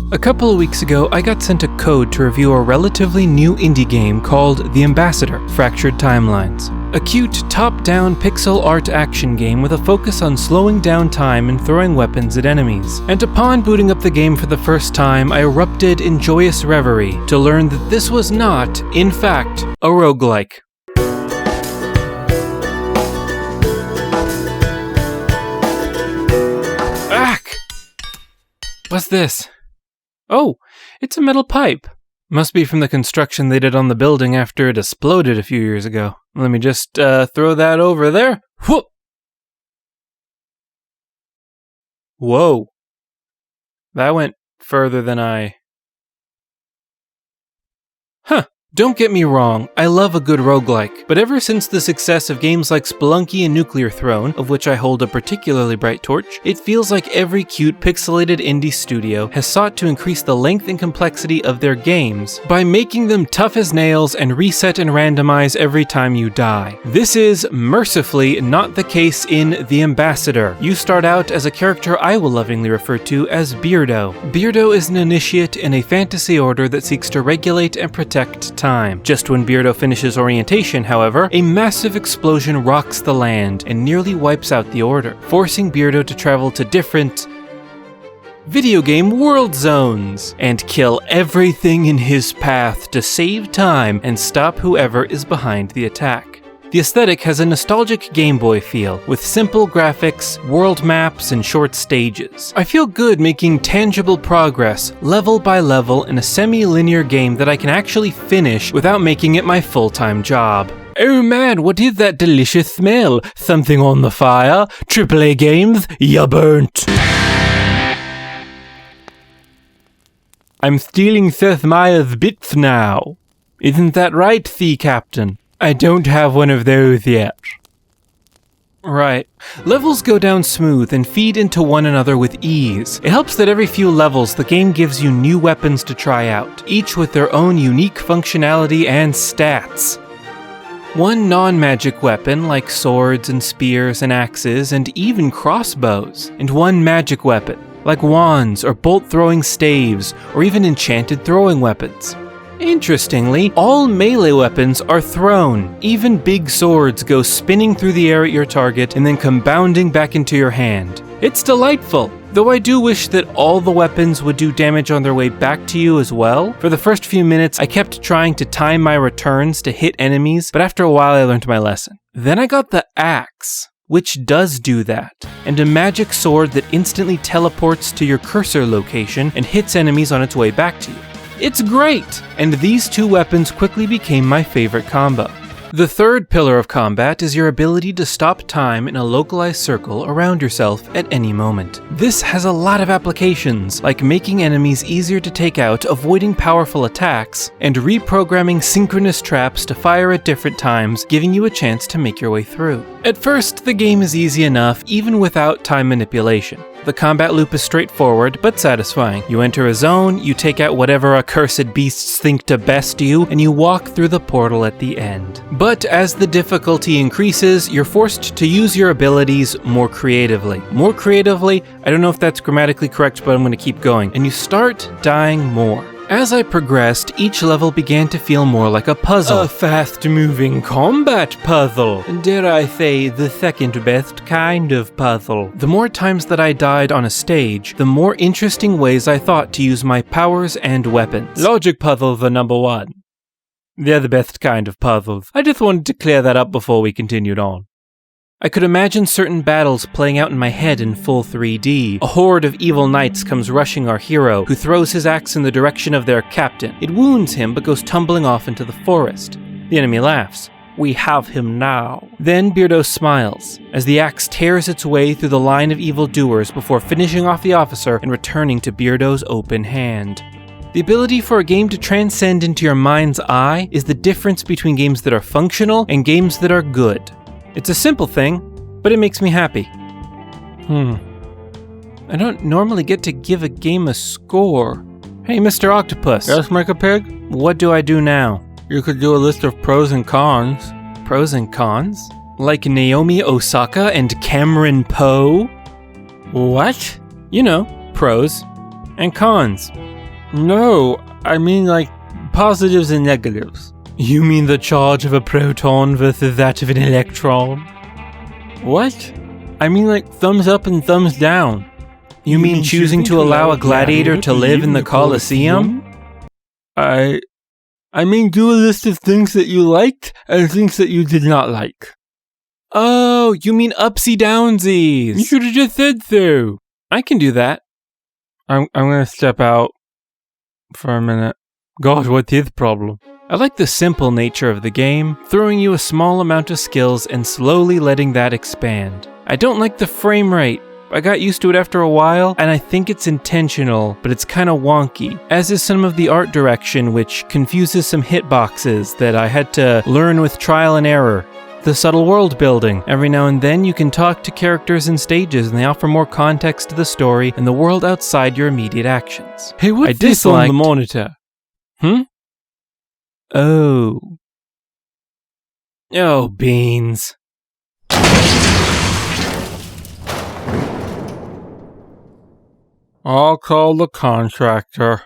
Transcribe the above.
A couple of weeks ago, I got sent a code to review a relatively new indie game called The Ambassador: Fractured Timelines. A cute, top-down pixel art action game with a focus on slowing down time and throwing weapons at enemies. And upon booting up the game for the first time, I erupted in joyous reverie to learn that this was not, in fact, a roguelike. Ack! What's this? Oh, it's a metal pipe. Must be from the construction they did on the building after it exploded a few years ago. Let me just throw that over there. Whoop! Whoa. That went further than I... Huh. Don't get me wrong, I love a good roguelike, but ever since the success of games like Spelunky and Nuclear Throne, of which I hold a particularly bright torch, it feels like every cute pixelated indie studio has sought to increase the length and complexity of their games by making them tough as nails and reset and randomize every time you die. This is, mercifully, not the case in The Ambassador. You start out as a character I will lovingly refer to as Beardo. Beardo is an initiate in a fantasy order that seeks to regulate and protect time. Just when Beardo finishes orientation, however, a massive explosion rocks the land and nearly wipes out the order, forcing Beardo to travel to different video game world zones and kill everything in his path to save time and stop whoever is behind the attack. The aesthetic has a nostalgic Game Boy feel, with simple graphics, world maps, and short stages. I feel good making tangible progress, level by level, in a semi-linear game that I can actually finish without making it my full-time job. Oh man, what is that delicious smell? Something on the fire? AAA games? Ya burnt! I'm stealing Seth Meyers' bits now. Isn't that right, Sea Captain? I don't have one of those yet. Right. Levels go down smooth and feed into one another with ease. It helps that every few levels the game gives you new weapons to try out, each with their own unique functionality and stats. One non-magic weapon like swords and spears and axes and even crossbows, and one magic weapon like wands or bolt-throwing staves or even enchanted throwing weapons. Interestingly, all melee weapons are thrown. Even big swords go spinning through the air at your target and then come bounding back into your hand. It's delightful, though I do wish that all the weapons would do damage on their way back to you as well. For the first few minutes, I kept trying to time my returns to hit enemies, but after a while I learned my lesson. Then I got the axe, which does do that, and a magic sword that instantly teleports to your cursor location and hits enemies on its way back to you. It's great! And these two weapons quickly became my favorite combo. The third pillar of combat is your ability to stop time in a localized circle around yourself at any moment. This has a lot of applications, like making enemies easier to take out, avoiding powerful attacks, and reprogramming synchronous traps to fire at different times, giving you a chance to make your way through. At first, the game is easy enough, even without time manipulation. The combat loop is straightforward, but satisfying. You enter a zone, you take out whatever accursed beasts think to best you, and you walk through the portal at the end. But as the difficulty increases, you're forced to use your abilities more creatively. More creatively? I don't know if that's grammatically correct, but I'm going to keep going. And you start dying more. As I progressed, each level began to feel more like a puzzle. A fast-moving combat puzzle. Dare I say, the second best kind of puzzle. The more times that I died on a stage, the more interesting ways I thought to use my powers and weapons. Logic puzzles are number one. They're the best kind of puzzles. I just wanted to clear that up before we continued on. I could imagine certain battles playing out in my head in full 3D. A horde of evil knights comes rushing our hero, who throws his axe in the direction of their captain. It wounds him, but goes tumbling off into the forest. The enemy laughs. We have him now. Then Beardo smiles, as the axe tears its way through the line of evildoers before finishing off the officer and returning to Beardo's open hand. The ability for a game to transcend into your mind's eye is the difference between games that are functional and games that are good. It's a simple thing, but it makes me happy. I don't normally get to give a game a score. Hey, Mr. Octopus. Yes, Micah Pig? What do I do now? You could do a list of pros and cons. Pros and cons? Like Naomi Osaka and Cameron Poe? What? You know, pros and cons. No, I mean like positives and negatives. You mean the charge of a proton versus that of an electron? What? I mean like thumbs up and thumbs down. You mean choosing to allow a gladiator to live in the Colosseum? I mean do a list of things that you liked and things that you did not like. Oh, you mean upsy downsies. You should have just said so. I can do that. I'm gonna step out for a minute. God, what's his problem? I like the simple nature of the game, throwing you a small amount of skills and slowly letting that expand. I don't like the frame rate. I got used to it after a while, and I think it's intentional, but it's kinda wonky, as is some of the art direction, which confuses some hitboxes that I had to learn with trial and error. The subtle world building. Every now and then you can talk to characters and stages, and they offer more context to the story and the world outside your immediate actions. Hey, what's this on the monitor? Oh. Oh, beans. I'll call the contractor.